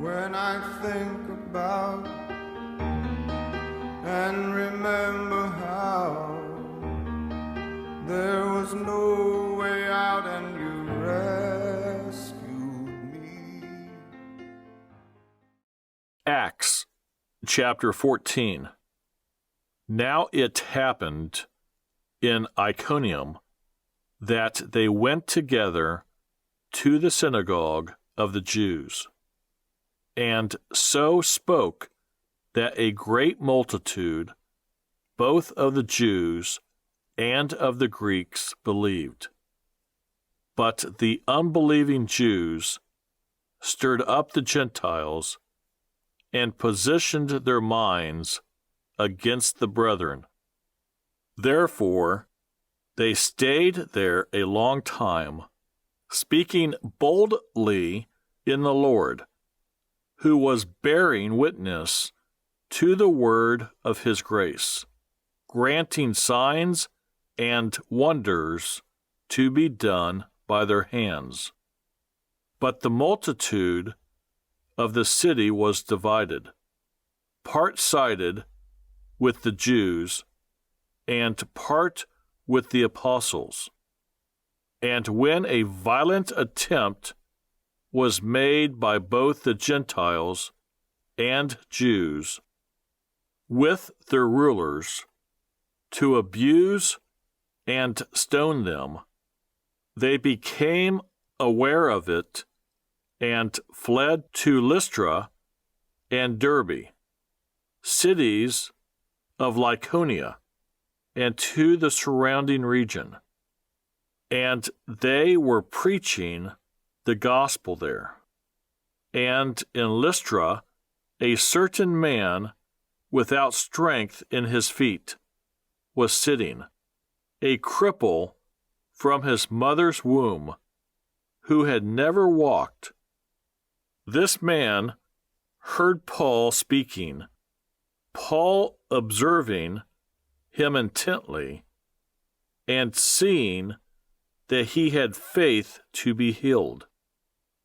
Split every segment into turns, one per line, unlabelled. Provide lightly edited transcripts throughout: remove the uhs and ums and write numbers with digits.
when I think about and remember how there was no way out and you rescued me.
Acts chapter 14. Now it happened in Iconium that they went together to the synagogue of the Jews, and so spoke that a great multitude, both of the Jews and of the Greeks, believed. But the unbelieving Jews stirred up the Gentiles and positioned their minds against the brethren. Therefore, they stayed there a long time, speaking boldly in the Lord, who was bearing witness to the word of his grace, granting signs and wonders to be done by their hands. But the multitude of the city was divided. Part sided with the Jews, and part with the apostles. And when a violent attempt was made by both the Gentiles and Jews, with their rulers, to abuse and stone them, they became aware of it and fled to Lystra and Derbe, cities of Lycaonia, and to the surrounding region. And they were preaching the gospel there. And in Lystra, a certain man without strength in his feet was sitting, a cripple from his mother's womb, who had never walked. This man heard Paul speaking. Paul, observing him intently, and seeing that he had faith to be healed,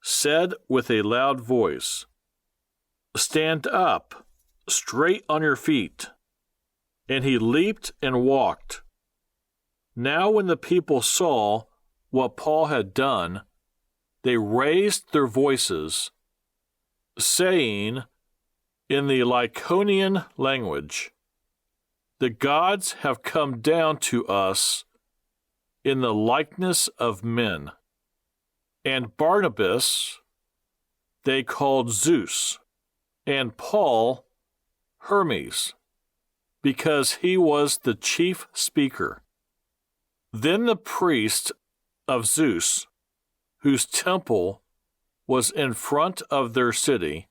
said with a loud voice, "Stand up, straight on your feet." And he leaped and walked. Now when the people saw what Paul had done, they raised their voices, saying in the Lycaonian language, "The gods have come down to us in the likeness of men." And Barnabas they called Zeus, and Paul Hermes, because he was the chief speaker. Then the priest of Zeus, whose temple was in front of their city,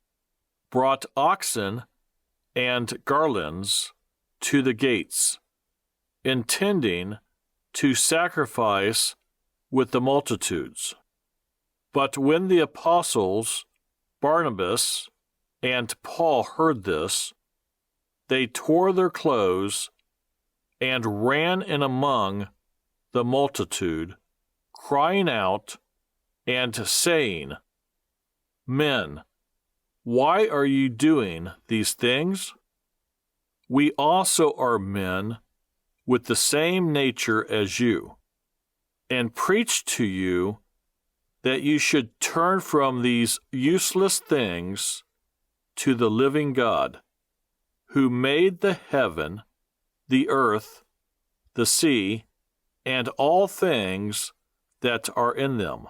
brought oxen and garlands to the gates, intending to sacrifice with the multitudes. But when the apostles Barnabas and Paul heard this, they tore their clothes and ran in among the multitude, crying out and saying, "Men, why are you doing these things? We also are men with the same nature as you, and preach to you that you should turn from these useless things to the living God, who made the heaven, the earth, the sea, and all things that are in them,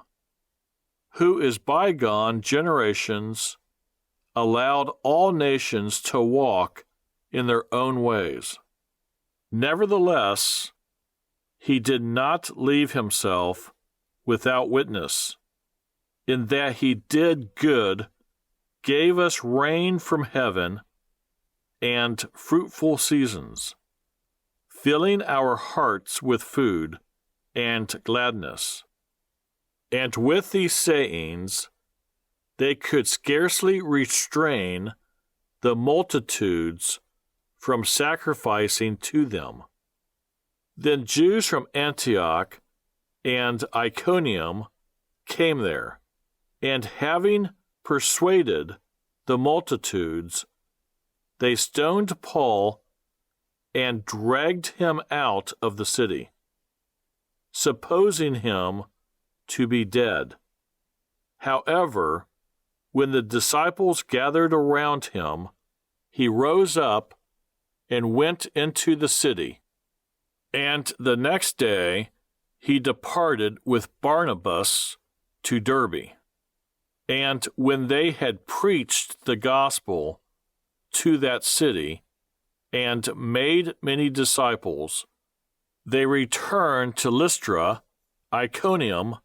who in bygone generations allowed all nations to walk in their own ways. Nevertheless, he did not leave himself without witness, in that he did good, gave us rain from heaven and fruitful seasons, filling our hearts with food and gladness." And with these sayings, they could scarcely restrain the multitudes from sacrificing to them. Then Jews from Antioch and Iconium came there, and having persuaded the multitudes, they stoned Paul and dragged him out of the city, supposing him to be dead. However, when the disciples gathered around him, he rose up and went into the city. And the next day he departed with Barnabas to Derbe. And when they had preached the gospel to that city and made many disciples, they returned to Lystra, Iconium,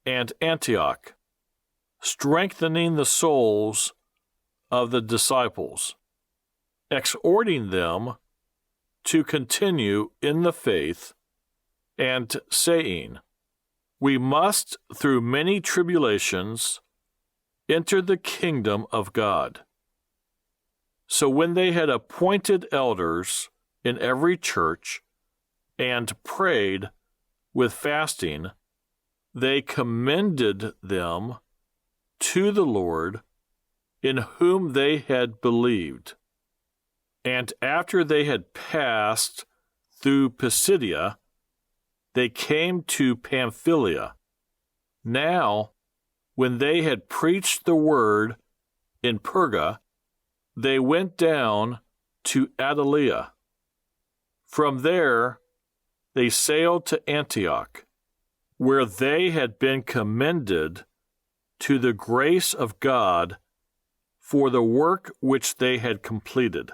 and Antioch, strengthening the souls of the disciples, exhorting them to continue in the faith, and saying, "We must, through many tribulations, enter the kingdom of God." So when they had appointed elders in every church and prayed with fasting, they commended them to the Lord, in whom they had believed. And after they had passed through Pisidia, they came to Pamphylia. Now, when they had preached the word in Perga, they went down to Attalia. From there, they sailed to Antioch, where they had been commended to the grace of God for the work which they had completed.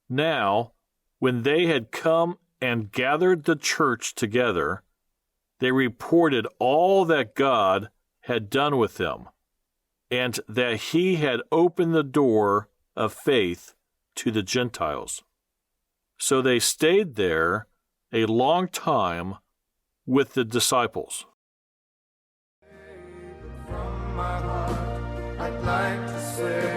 Now, when they had come and gathered the church together, they reported all that God had done with them, and that he had opened the door of faith to the Gentiles. So they stayed there a long time with the disciples.
From my heart, I'd like to say